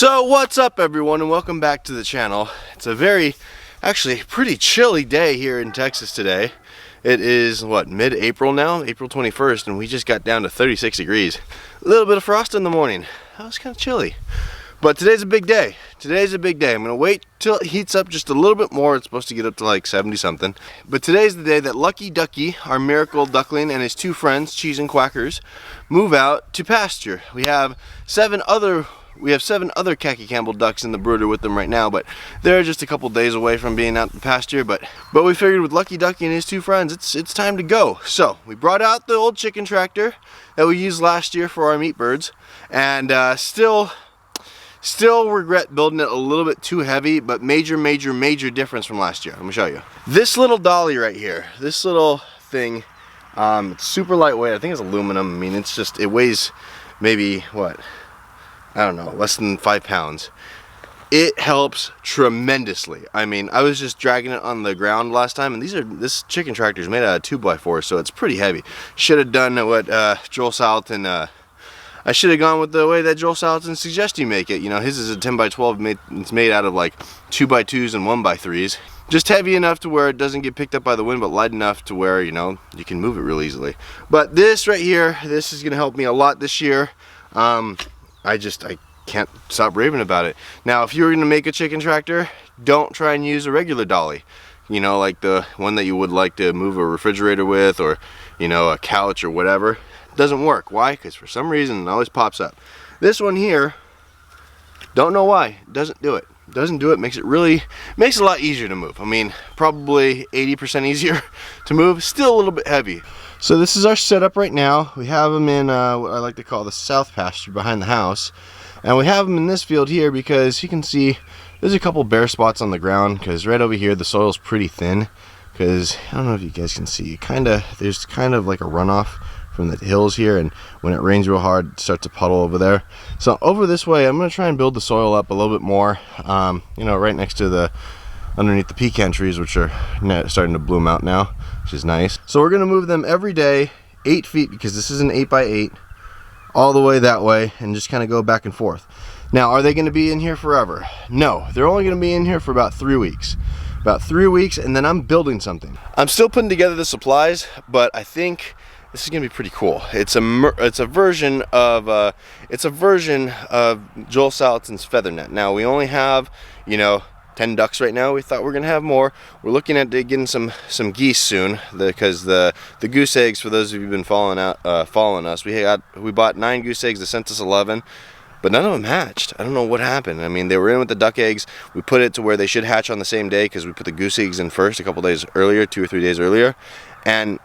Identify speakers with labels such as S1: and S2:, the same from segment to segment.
S1: So what's up everyone, and welcome back to the channel. It's a actually pretty chilly day here in Texas today. It is what, mid-April now, April 21st, and we just got down to 36 degrees. A little bit of frost in the morning. That was kind of chilly. But today's a big day. Today's a big day. I'm gonna wait till it heats up just a little bit more. It's supposed to get up to like 70 something. But today's the day that Lucky Ducky, our miracle duckling, and his two friends, Cheese and Quackers, move out to pasture. We have seven other khaki Campbell ducks in the brooder with them right now, but they're just a couple days away from being out in pasture. But we figured with Lucky Ducky and his two friends, it's time to go. So we brought out the old chicken tractor that we used last year for our meat birds, and still regret building it a little bit too heavy, but major difference from last year. Let me show you. This little Dolly right here, this little thing, it's super lightweight. I think it's aluminum. I mean, it weighs maybe, what, I don't know, less than 5 pounds. It helps tremendously. I mean, I was just dragging it on the ground last time, and this chicken tractor is made out of 2x4, so it's pretty heavy. Should have done what Joel Salatin, I should have gone with the way that Joel Salatin suggests you make it. You know, his is a 10x12, it's made out of like 2x2s and 1x3s. Just heavy enough to where it doesn't get picked up by the wind, but light enough to where, you know, you can move it real easily. But this right here, this is gonna help me a lot this year. I can't stop raving about it. Now, if you were gonna make a chicken tractor, don't try and use a regular dolly. You know, like the one that you would like to move a refrigerator with, or, you know, a couch or whatever. Doesn't work. Why? Because for some reason it always pops up. This one here, don't know why, doesn't do it. Doesn't do it. Makes it a lot easier to move. I mean, probably 80% easier to move. Still a little bit heavy. So this is our setup right now. We have them in what I like to call the south pasture behind the house, and we have them in this field here because you can see there's a couple bare spots on the ground, because right over here the soil's pretty thin. Because I don't know if you guys can see, there's kind of like a runoff from the hills here, and when it rains real hard, it starts to puddle over there. So over this way, I'm going to try and build the soil up a little bit more, you know, right next to underneath the pecan trees, which are starting to bloom out now, which is nice. So we're going to move them every day 8 feet, because this is an 8x8, all the way that way, and just kind of go back and forth. Now, are they going to be in here forever? No, they're only going to be in here for about 3 weeks. About 3 weeks, and then I'm building something. I'm still putting together the supplies, but I think this is gonna be pretty cool. It's a version of Joel Salatin's feather net. Now we only have, you know, 10 ducks right now. We thought we were gonna have more. We're looking at getting some geese soon, because the goose eggs, for those of you who've been following us, we bought 9 goose eggs. They sent us 11. But none of them hatched. I don't know what happened. I mean, they were in with the duck eggs. We put it to where they should hatch on the same day, because we put the goose eggs in first a couple days earlier, 2 or 3 days earlier, and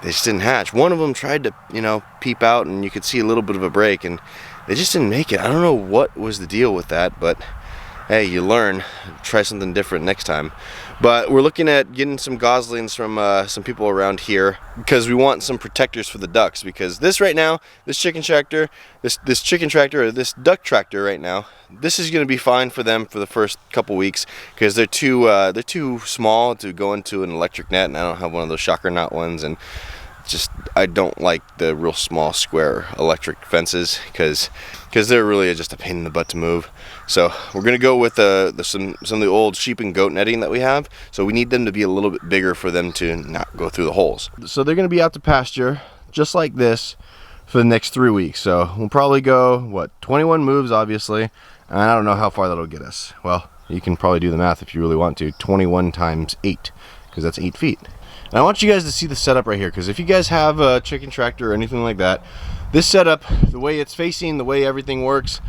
S1: they just didn't hatch. One of them tried to, you know, peep out, and you could see a little bit of a break, and they just didn't make it. I don't know what was the deal with that, but hey, you learn. Try something different next time. But we're looking at getting some goslings from some people around here, because we want some protectors for the ducks. Because this right now, this chicken tractor, or this duck tractor right now, this is going to be fine for them for the first couple weeks, because they're too small to go into an electric net, and I don't have one of those shocker knot ones, and I don't like the real small square electric fences, because they're really just a pain in the butt to move. So we're gonna go with some of the old sheep and goat netting that we have. So we need them to be a little bit bigger for them to not go through the holes. So they're gonna be out to pasture just like this for the next 3 weeks. So we'll probably go, what, 21 moves, obviously, and I don't know how far that'll get us. Well, you can probably do the math if you really want to. 21 times 8, because that's 8 feet. And I want you guys to see the setup right here, because if you guys have a chicken tractor or anything like that, this setup, the way it's facing, the way everything works,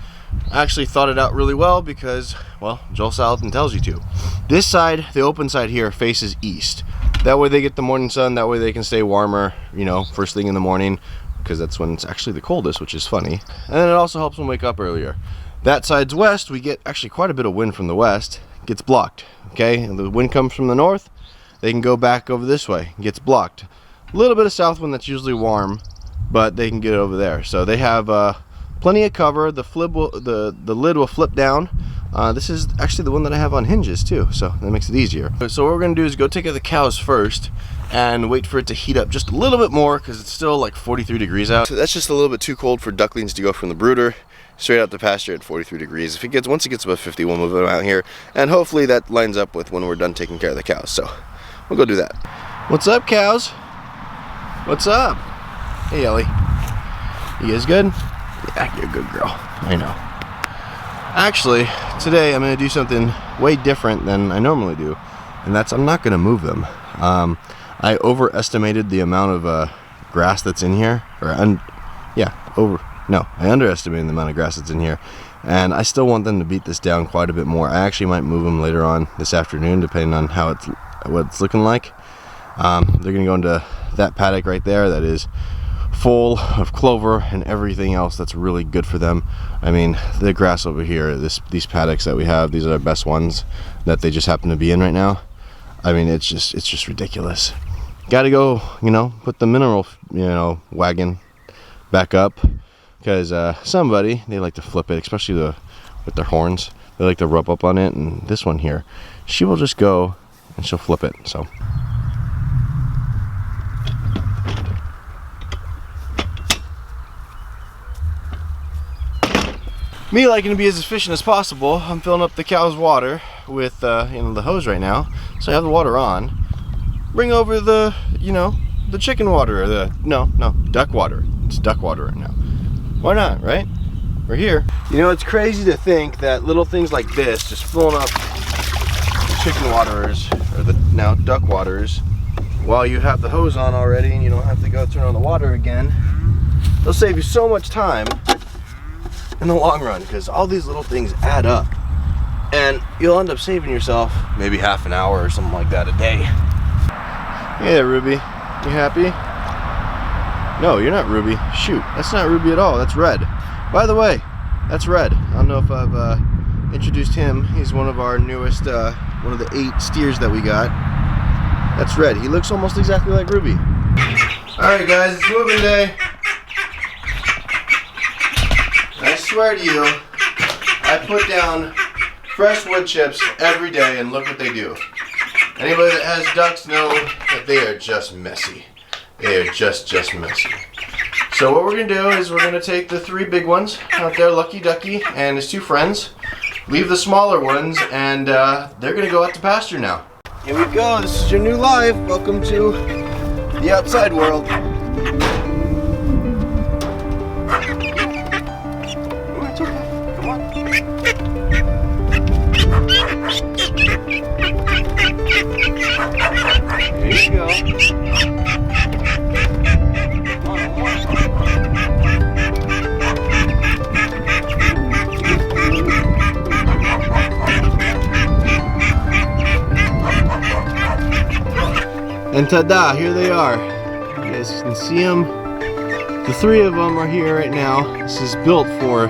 S1: I actually thought it out really well, because, well, Joel Salatin tells you to. This side, the open side here, faces east. That way they get the morning sun, that way they can stay warmer, you know, first thing in the morning, because that's when it's actually the coldest, which is funny. And then it also helps them wake up earlier. That side's west, we get actually quite a bit of wind from the west, gets blocked, okay? And the wind comes from the north, they can go back over this way, gets blocked. A little bit of south wind that's usually warm, but they can get over there. So they have plenty of cover. The lid will flip down. This is actually the one that I have on hinges too, so that makes it easier. So what we're gonna do is go take care of the cows first and wait for it to heat up just a little bit more because it's still like 43 degrees out. So that's just a little bit too cold for ducklings to go from the brooder straight out to pasture at 43 degrees. Once it gets above 50, we'll move them out here, and hopefully that lines up with when we're done taking care of the cows. So we'll go do that. What's up, cows? What's up? Hey, Ellie. You guys good? Yeah, you're a good girl. I know. Actually, today I'm going to do something way different than I normally do, and that's I'm not going to move them. I overestimated the amount of grass that's in here, I underestimated the amount of grass that's in here, and I still want them to beat this down quite a bit more. I actually might move them later on this afternoon, depending on what it's looking like. They're going to go into that paddock right there that is full of clover and everything else that's really good for them. I mean, the grass over here, these paddocks that we have, these are our best ones that they just happen to be in right now. I mean, it's just ridiculous. Got to go, put the mineral, wagon back up, because somebody, they like to flip it, especially with their horns. They like to rub up on it, and this one here, she will just go and she'll flip it. So me liking to be as efficient as possible, I'm filling up the cow's water with the hose right now. So I have the water on. Bring over the chicken water, or duck water. It's duck water right now. Why not, right? We're here. It's crazy to think that little things like this, just filling up the chicken waters, or the now duck waters, while you have the hose on already and you don't have to go turn on the water again, they'll save you so much time in the long run, because all these little things add up, and you'll end up saving yourself maybe half an hour or something like that a day. Hey there, Ruby. You happy? No, you're not Ruby. Shoot, that's not Ruby at all. That's Red. By the way, that's Red. I don't know if I've introduced him. He's one of our newest, one of the 8 steers that we got. That's Red. He looks almost exactly like Ruby. Alright guys, it's moving day. I swear to you, I put down fresh wood chips every day, and look what they do. Anybody that has ducks know that they are just messy. They are just messy. So what we're going to do is we're going to take the 3 big ones out there, Lucky, Ducky, and his 2 friends, leave the smaller ones, and they're going to go out to pasture now. Here we go. This is your new life. Welcome to the outside world. There you go. And ta-da, here they are. You guys can see them. The 3 of them are here right now. This is built for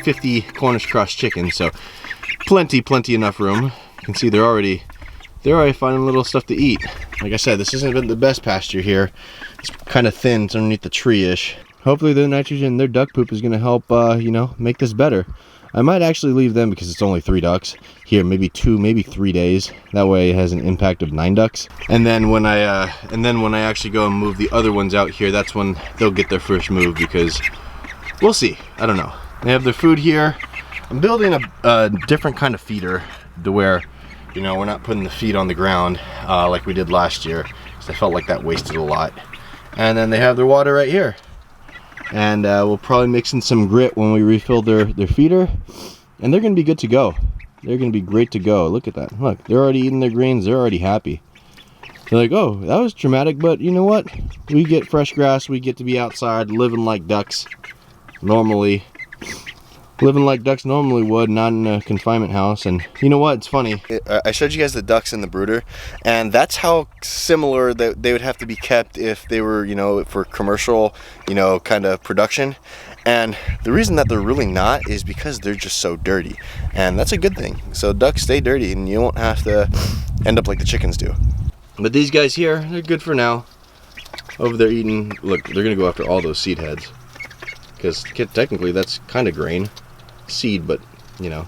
S1: 50 Cornish cross chickens, so plenty enough room. You can see they're already finding little stuff to eat. Like I said, this isn't been the best pasture here. It's kind of thin, it's underneath the tree-ish. Hopefully the nitrogen in their duck poop is going to help, make this better. I might actually leave them, because it's only 3 ducks here, maybe 2, maybe 3 days. That way it has an impact of 9 ducks. And then when I actually go and move the other ones out here, that's when they'll get their first move, because we'll see. I don't know. They have their food here. I'm building a different kind of feeder to where, we're not putting the feed on the ground like we did last year, because I felt like that wasted a lot. And then they have their water right here. And we'll probably mix in some grit when we refill their feeder. And they're going to be good to go. They're going to be great to go. Look at that. Look, they're already eating their greens. They're already happy. They're like, oh, that was dramatic, but you know what? We get fresh grass. We get to be outside living like ducks normally. Living like ducks normally would, not in a confinement house. And you know what? It's funny. I showed you guys the ducks in the brooder, and that's how similar that they would have to be kept if they were, for commercial, kind of production. And the reason that they're really not is because they're just so dirty, and that's a good thing. So ducks stay dirty, and you won't have to end up like the chickens do. But these guys here, they're good for now. Over there eating. Look, they're gonna go after all those seed heads. because technically that's kind of grain, seed, but you know,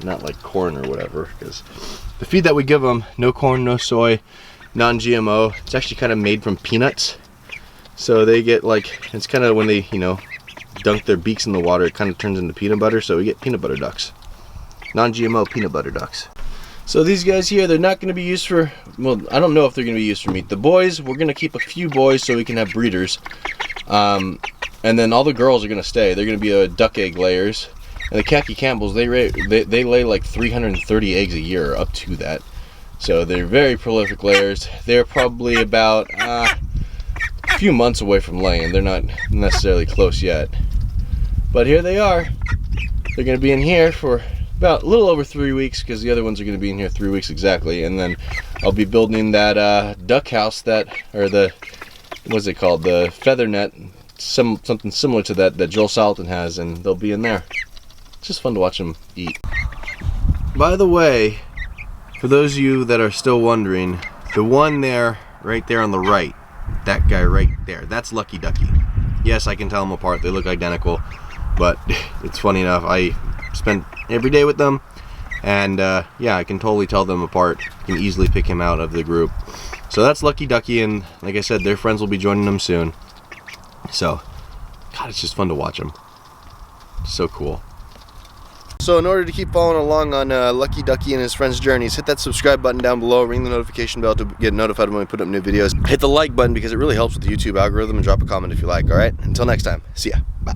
S1: not like corn or whatever. Because the feed that we give them, no corn, no soy, non-GMO. It's actually kind of made from peanuts. So they get like, it's kind of when they, you know, dunk their beaks in the water, it kind of turns into peanut butter. So we get peanut butter ducks, non-GMO peanut butter ducks. So these guys here, they're not going to be used for, well, I don't know if they're going to be used for meat. The boys, we're going to keep a few boys so we can have breeders. And then all the girls are going to stay. They're going to be duck egg layers. And the khaki Campbells, they lay like 330 eggs a year, up to that. So they're very prolific layers. They're probably about a few months away from laying. They're not necessarily close yet. But here they are. They're going to be in here for about a little over 3 weeks, because the other ones are going to be in here 3 weeks exactly. And then I'll be building that duck house or the, what's it called, the feather net, something similar to that Joel Salatin has, and they'll be in there. It's just fun to watch them eat. By the way, for those of you that are still wondering, the one there, right there on the right, that guy right there, that's Lucky Ducky. Yes, I can tell them apart. They look identical, but it's funny enough. I spend every day with them, and yeah, I can totally tell them apart. I can easily pick him out of the group. So that's Lucky Ducky, and like I said, their friends will be joining them soon. So, God, it's just fun to watch them. So cool. So in order to keep following along on Lucky Ducky and his friends' journeys, hit that subscribe button down below, ring the notification bell to get notified when we put up new videos. Hit the like button because it really helps with the YouTube algorithm, and drop a comment if you like, alright? Until next time, see ya. Bye.